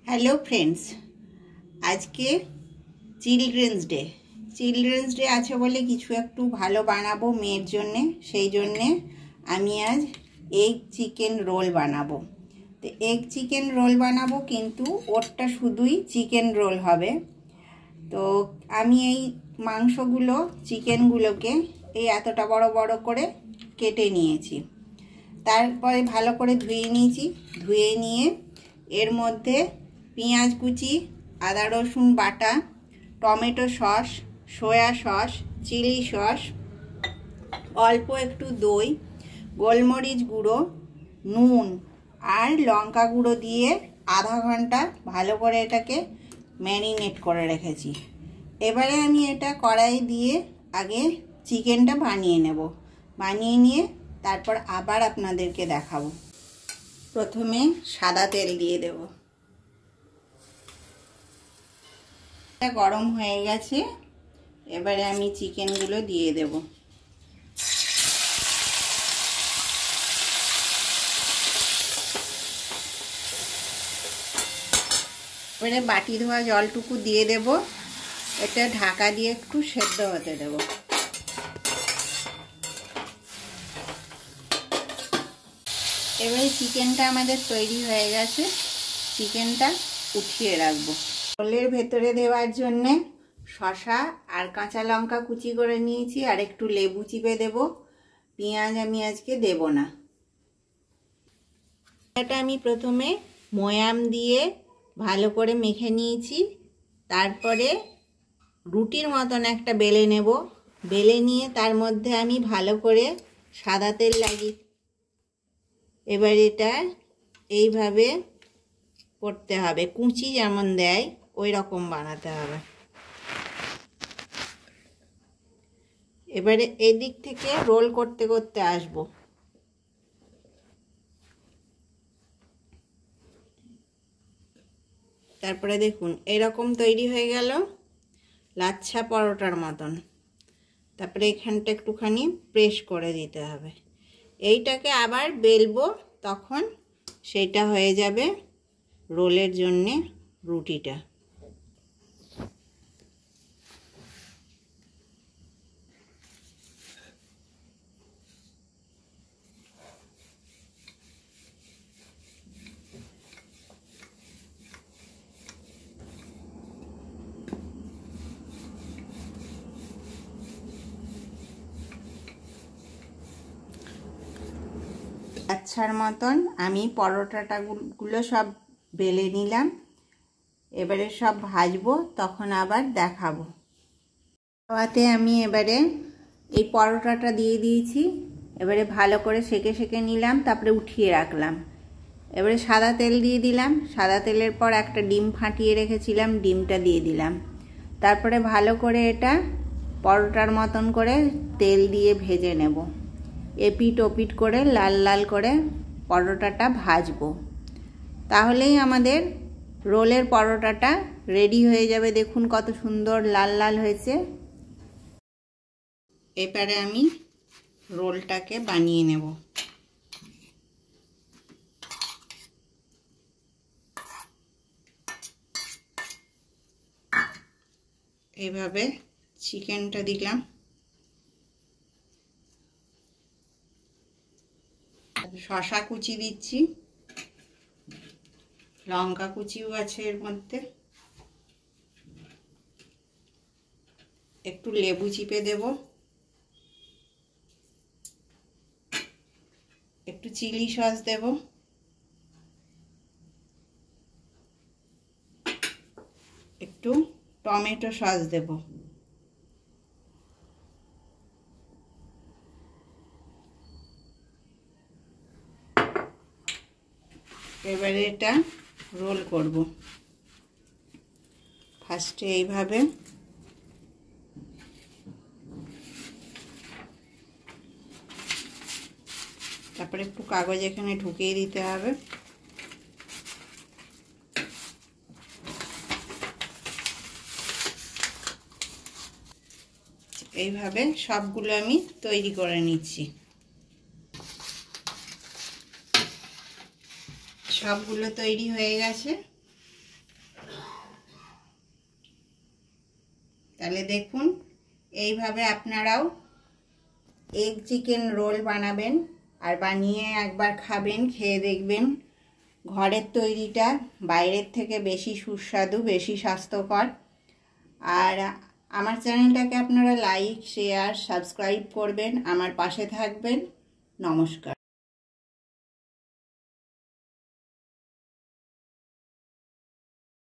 Hello friends, আজকে children's day আছে বলে কিছু একটু ভালো বানাবো মেয়ের জন্যে। সেই জন্যে আমি আজ এগ চিকেন রোল বানাবো। তো এগ চিকেন রোল বানাবো, কিন্তু ওরটা শুধুই চিকেন রোল হবে। তো আমি এই মাংসগুলো চিকেনগুলোকে এই এতটা বড় বড় করে কেটে নিয়েছি। তারপরে ভালো করে ধুয়ে নিয়েছি। ধুয়ে নিয়ে এর মধ্যে পেঁয়াজ কুচি, আদা রসুন বাটা, tomato sauce, soya sauce, chilli sauce, অল্প একটু দই, গোলমরিচ গুঁড়ো, নুন আর লঙ্কা গুঁড়ো দিয়ে আধা ঘন্টা ভালো করে এটাকে ম্যারিনেট করে রেখেছি। এবারে আমি এটা কড়াই দিয়ে আগে চিকেনটা বানিয়ে নেব। বানিয়ে নিয়ে তারপর আবার আপনাদেরকে দেখাবো। প্রথমে সাদা তেল দিয়ে দেব। এটা গরম হয়ে গেছে, এবারে আমি চিকেনগুলো দিয়ে দেব। এবারে বাটি ধোয়া জলটুকু দিয়ে দেব। এটা ঢাকা দিয়ে একটু সেদ্ধ হতে দেব। এবারে চিকেনটা আমাদের তৈরি হয়ে গেছে। চিকেনটা উঠিয়ে রাখবো। রোলের ভেতরে দেওয়ার জন্যে শসা আর কাঁচা লঙ্কা কুচি করে নিয়েছি, আর একটু লেবু চিপে দেব। পেঁয়াজ আমি আজকে দেব না। এটা আমি প্রথমে ময়াম দিয়ে ভালো করে মেখে নিয়েছি। তারপরে রুটির মতন একটা বেলে নেব। বেলে নিয়ে তার মধ্যে আমি ভালো করে সাদা তেল লাগিয়ে এবার এটা এইভাবে করতে হবে। কুচি যেমন দেয় ওই রকম বানাতে হবে। এবারে এদিক থেকে রোল করতে করতে আসব। তারপরে দেখুন এরকম তৈরি হয়ে গেল, লাচ্ছা পরোটার মতন। তারপরে এখানটা একটুখানি প্রেস করে দিতে হবে। এইটাকে আবার বেলবো, তখন সেটা হয়ে যাবে রোলের জন্যে রুটিটা। আচ্ছার মতন আমি পরোটাগুলো সব বেলে নিলাম। এবারে সব ভাজবো, তখন আবার দেখাবো। তাওয়াতে আমি এবারে এই পরোটাটা দিয়ে দিয়েছি। এবারে ভালো করে সেঁকে সেঁকে নিলাম, তারপরে উঠিয়ে রাখলাম। এবারে সাদা তেল দিয়ে দিলাম। সাদা তেলের পর একটা ডিম ফাটিয়ে রেখেছিলাম, ডিমটা দিয়ে দিলাম। তারপরে ভালো করে এটা পরোটার মতন করে তেল দিয়ে ভেজে নেব। এপিট ওপিট করে লাল লাল করে পরোটাটা ভাজবো। তাহলেই আমাদের রোলের পরোটাটা রেডি হয়ে যাবে। দেখুন কত সুন্দর লাল লাল হয়েছে। এবারে আমি রোলটাকে বানিয়ে নেব। এইভাবে চিকেনটা দিলাম, শসা কুচি দিচ্ছি, লঙ্কা কুচিও আছে এর মধ্যে, একটু লেবু চিপে দেব, একটু চিলি সস দেব, একটু টমেটো সস দেব। এবারে এটা রোল করব। ফার্স্টে এইভাবে তারপরে একটু কাগজ এখানে ঢুকিয়ে দিতে হবে। এইভাবে সবগুলো আমি তৈরি করে নিচ্ছি। সবগুলো তৈরি হয়ে গেছে। তাহলে দেখুন এইভাবে আপনারাও এগ চিকেন রোল বানাবেন আর বানিয়ে একবার খাবেন, খেয়ে দেখবেন ঘরের তৈরিটা বাইরের থেকে বেশি সুস্বাদু, বেশি স্বাস্থ্যকর। আর আমার চ্যানেলটাকে আপনারা লাইক, শেয়ার, সাবস্ক্রাইব করবেন, আমার পাশে থাকবেন। নমস্কার।